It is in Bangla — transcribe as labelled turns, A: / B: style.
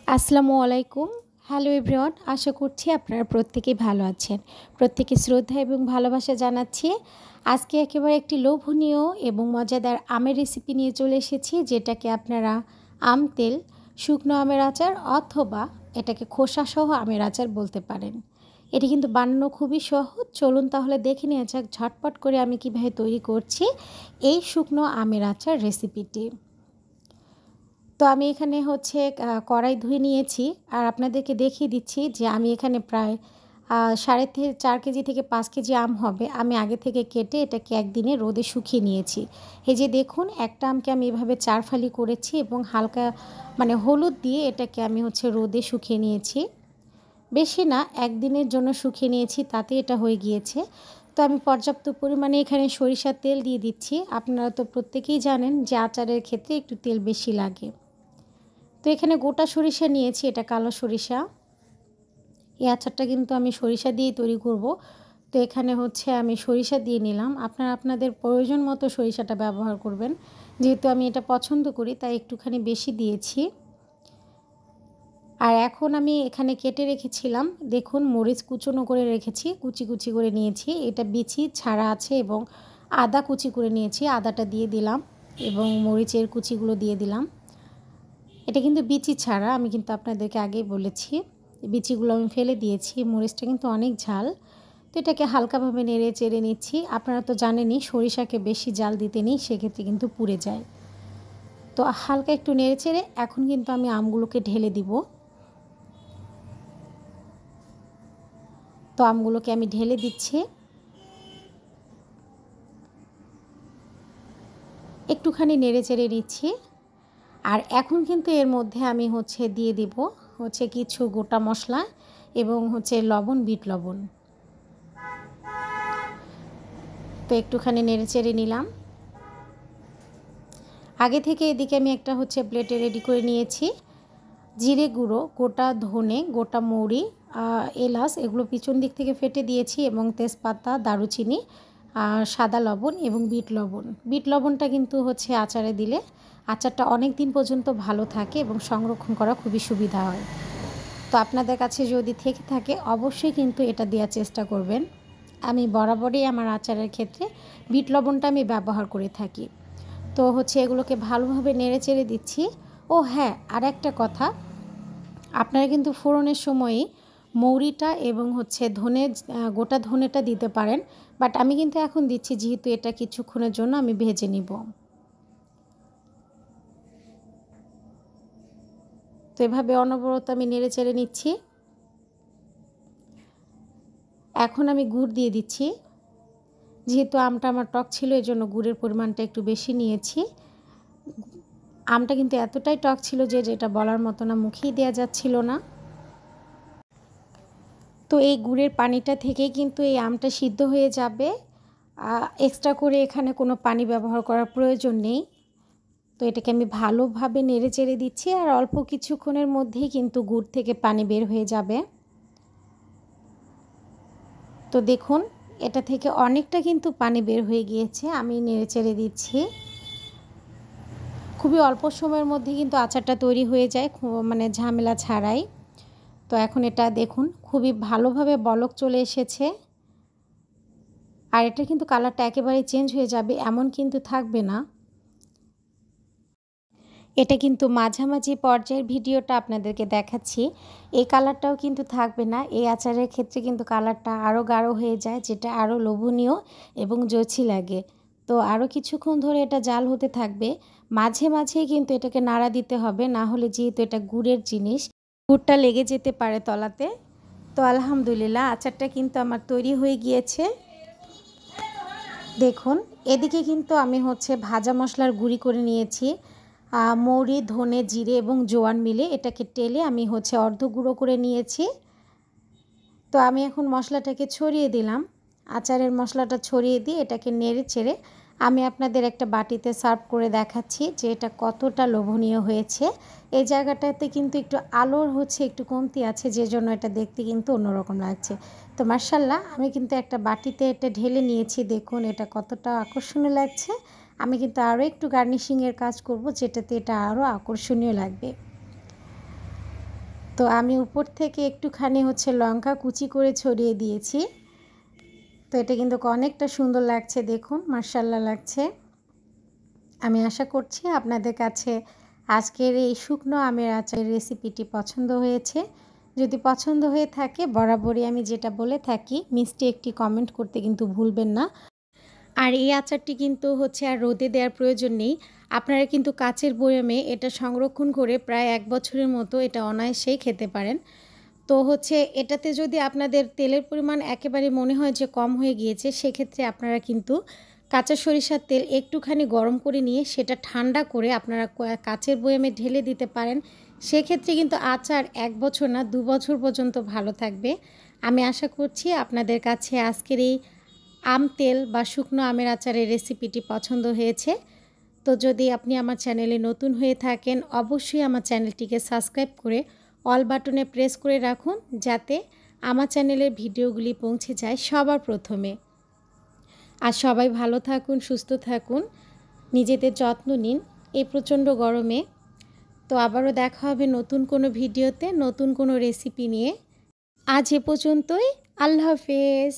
A: আসসালামু আলাইকুম। হ্যালো এভরিওয়ান, আশা করছি আপনারা প্রত্যেকেই ভালো আছেন। প্রত্যেকে শ্রদ্ধা এবং ভালোবাসা জানাচ্ছি। আজকে একেবারে একটি লোভনীয় এবং মজাদার আমের রেসিপি নিয়ে চলে এসেছি, যেটাকে আপনারা আম তেল, শুকনো আমের আচার অথবা এটাকে খোসাসহ আমের আচার বলতে পারেন। এটি কিন্তু বানানো খুবই সহজ। চলুন তাহলে দেখে নেওয়া যাক ঝটপট করে আমি কীভাবে তৈরি করছি এই শুকনো আমের আচার রেসিপিটি। তো আমি এখানে কড়াই ধুয়ে নিয়েছি আর আপনাদেরকে দেখিয়ে দিচ্ছি যে আমি এখানে প্রায় 4.5 কেজি থেকে 5 কেজি আম হবে। আমি আগে থেকে কেটে এটাকে একদিনে রোদে শুকিয়ে নিয়েছি। এই যে দেখুন, একটা আমকে আমি এভাবে 4 ফালি করেছি এবং হালকা হলুদ দিয়ে এটাকে আমি রোদে শুকিয়ে নিয়েছি। বেশি না, একদিনের জন্য শুকিয়ে নিয়েছি, তাতে এটা হয়ে গিয়েছে। তো আমি পর্যাপ্ত পরিমাণে এখানে সরিষার তেল দিয়ে দিচ্ছি। আপনারা তো প্রত্যেকেই জানেন যে আচারের ক্ষেত্রে একটু তেল বেশি লাগে। তো এখানে গোটা সরিষা নিয়েছি, এটা কালো সরিষা। এই আচারটা কিন্তু আমি সরিষা দিয়েই তৈরি করব। তো এখানে আমি সরিষা দিয়ে নিলাম। আপনারা আপনাদের প্রয়োজন মতো সরিষাটা ব্যবহার করবেন। যেহেতু আমি এটা পছন্দ করি তাই একটুখানি বেশি দিয়েছি। আর এখন আমি এখানে কেটে রেখেছিলাম, দেখুন মরিচ কুচনো করে রেখেছি, কুচি কুচি করে নিয়েছি। এটা বিচি ছাড়া আছে এবং আদা কুচি করে নিয়েছি, আদাটা দিয়ে দিলাম এবং মরিচের কুচিগুলো দিয়ে দিলাম। এটা কিন্তু বিচি ছাড়া, আমি কিন্তু আপনাদেরকে আগেই বলেছি। বিচিগুলো আমি ফেলে দিয়েছি। মরিচটা কিন্তু অনেক ঝাল। তো এটাকে হালকাভাবে নেড়ে চেড়ে নিচ্ছি। আপনারা তো জানেনই সরিষাকে বেশি জাল দিতে নেই, সেক্ষেত্রে কিন্তু পুড়ে যায়। তো হালকা একটু নেড়ে চেড়ে এখন কিন্তু আমি আমগুলোকে ঢেলে দিব। তো আমগুলোকে আমি ঢেলে দিচ্ছি। একটুখানি নেড়ে চেড়ে নিচ্ছি। আর এখন কিন্তু এর মধ্যে আমি দিয়ে দিব কিছু গোটা মশলা এবং লবণ, বিট লবণ। তো একটুখানি নেড়ে চেড়ে নিলাম। আগে থেকে এদিকে আমি একটা প্লেটে রেডি করে নিয়েছি জিরে গুঁড়ো, গোটা ধনে, গোটা মৌরি, এলাচ এগুলো পিছন দিক থেকে ফেটে দিয়েছি এবং তেজপাতা, দারুচিনি, সাদা লবণ এবং বিট লবণ। বিট লবণটা কিন্তু আচারে দিলে আচারটা অনেক দিন পর্যন্ত ভালো থাকে এবং সংরক্ষণ করা খুবই সুবিধা হয়। তো আপনাদের কাছে যদি থেকে থাকে অবশ্যই কিন্তু এটা দেওয়ার চেষ্টা করবেন। আমি বরাবরই আমার আচারের ক্ষেত্রে বিট লবণটা আমি ব্যবহার করে থাকি। তো এগুলোকে ভালোভাবে নেড়ে চেড়ে দিচ্ছি। ও হ্যাঁ, আর একটা কথা, আপনারা কিন্তু ফোড়নের সময়ই মৌরিটা এবং ধনে, গোটা ধনেটা দিতে পারেন, বাট আমি কিন্তু এখন দিচ্ছি যেহেতু এটা কিছুক্ষণের জন্য আমি ভেজে নিব। তো এভাবে অনবরত আমি নেড়ে চেড়ে নিচ্ছি। এখন আমি গুড় দিয়ে দিচ্ছি। যেহেতু আমটা আমার টক ছিল, এই জন্য গুড়ের পরিমাণটা একটু বেশি নিয়েছি। আমটা কিন্তু এতটাই টক ছিল যে যেটা বলার মতো না, মুখেই দেওয়া যাচ্ছিল না। তো এই গুড়ের পানিটা থেকেই কিন্তু এই আমটা সিদ্ধ হয়ে যাবে। এক্সট্রা করে এখানে কোনো পানি ব্যবহার করার প্রয়োজন নেই। তো এটাকে আমি ভালোভাবে নেড়ে চেড়ে দিচ্ছি আর অল্প কিছুক্ষণের মধ্যেই কিন্তু গুড় থেকে পানি বের হয়ে যাবে। তো দেখুন, এটা থেকে অনেকটা কিন্তু পানি বের হয়ে গিয়েছে। আমি নেড়ে চেড়ে দিচ্ছি। খুবই অল্প সময়ের মধ্যে কিন্তু আচারটা তৈরি হয়ে যায়, ঝামেলা ছাড়াই। তো এখন এটা দেখুন খুবই ভালোভাবে বলক চলে এসেছে। আর এটা কিন্তু কালারটা একেবারেই চেঞ্জ হয়ে যাবে এমন কিন্তু থাকবে না। এটা কিন্তু মাঝামাঝি পর্যায়ের ভিডিওটা আপনাদেরকে দেখাচ্ছি। এই কালারটাও কিন্তু থাকবে না। এই আচারের ক্ষেত্রে কিন্তু কালারটা আরও গাঢ় হয়ে যায়, যেটা আরও লোভনীয় এবং জোছি লাগে। তো আরও কিছুক্ষণ ধরে এটা জাল হতে থাকবে। মাঝে মাঝেই কিন্তু এটাকে নাড়া দিতে হবে, না হলে যেহেতু এটা গুড়ের জিনিস, গুড়টা লেগে যেতে পারে তলাতে। তো আলহামদুলিল্লাহ, আচারটা কিন্তু আমার তৈরি হয়ে গিয়েছে। দেখুন, এদিকে কিন্তু আমি ভাজা মশলার গুঁড়ি করে নিয়েছি। মৌরি, ধনে, জিরে এবং জোয়ান মিলে এটাকে টেলে আমি অর্ধ গুঁড়ো করে নিয়েছি। তো আমি এখন মশলাটাকে ছড়িয়ে দিলাম। আচারের মশলাটা ছড়িয়ে দিয়ে এটাকে নেড়ে চেড়ে আমি আপনাদের একটা বাটিতে সার্ভ করে দেখাচ্ছি যে এটা কতটা লোভনীয় হয়েছে। এই জায়গাটাতে কিন্তু একটু আলোর একটু কমতি আছে, যে জন্য এটা দেখতে কিন্তু অন্যরকম লাগছে। তো মাশাআল্লাহ, আমি কিন্তু একটা বাটিতে এটা ঢেলে নিয়েছি। দেখুন এটা কতটা আকর্ষণীয় লাগছে। আমি কিন্তু আরও একটু গার্নিশিংয়ের কাজ করব, যেটাতে এটা আরও আকর্ষণীয় লাগবে। তো আমি উপর থেকে একটুখানি লঙ্কা কুচি করে ছড়িয়ে দিয়েছি। তো এটা কিন্তু অনেকটা সুন্দর লাগছে, দেখুন মাশাআল্লাহ লাগছে। আমি আশা করছি আপনাদের কাছে আজকের এই শুকনো আমের আচারের রেসিপিটি পছন্দ হয়েছে। যদি পছন্দ হয়ে থাকে বরাবরই আমি যেটা বলে থাকি, মিষ্টি একটি কমেন্ট করতে কিন্তু ভুলবেন না। আর এই আচারটি কিন্তু আর রোদে দেওয়ার প্রয়োজন নেই। আপনারা কিন্তু কাচের বয়ামে এটা সংরক্ষণ করে প্রায় 1 বছরের মতো এটা অনায়াসেই খেতে পারেন। তো এটাতে যদি আপনাদের তেলের পরিমাণ একেবারে মনে হয় যে কম হয়ে গিয়েছে, সেক্ষেত্রে আপনারা কিন্তু কাঁচা সরিষার তেল একটুখানি গরম করে নিয়ে সেটা ঠান্ডা করে আপনারা কাচের বয়ামে ঢেলে দিতে পারেন। সেক্ষেত্রে কিন্তু আচার 1 বছর না 2 বছর পর্যন্ত ভালো থাকবে। আমি আশা করছি আপনাদের কাছে আজকের এই আম তেল বা শুকনো আমের আচারের রেসিপিটি পছন্দ হয়েছে। তো যদি আপনি আমার চ্যানেলে নতুন হয়ে থাকেন, অবশ্যই আমার চ্যানেলটিকে সাবস্ক্রাইব করে অল বাটনে প্রেস করে রাখুন, যাতে আমার চ্যানেলের ভিডিওগুলি পৌঁছে যায় সবার প্রথমে। আর সবাই ভালো থাকুন, সুস্থ থাকুন, নিজেদের যত্ন নিন এই প্রচণ্ড গরমে। তো আবারও দেখা হবে নতুন কোনো ভিডিওতে, নতুন কোনো রেসিপি নিয়ে। আজ এ পর্যন্তই। আল্লাহ হাফেজ।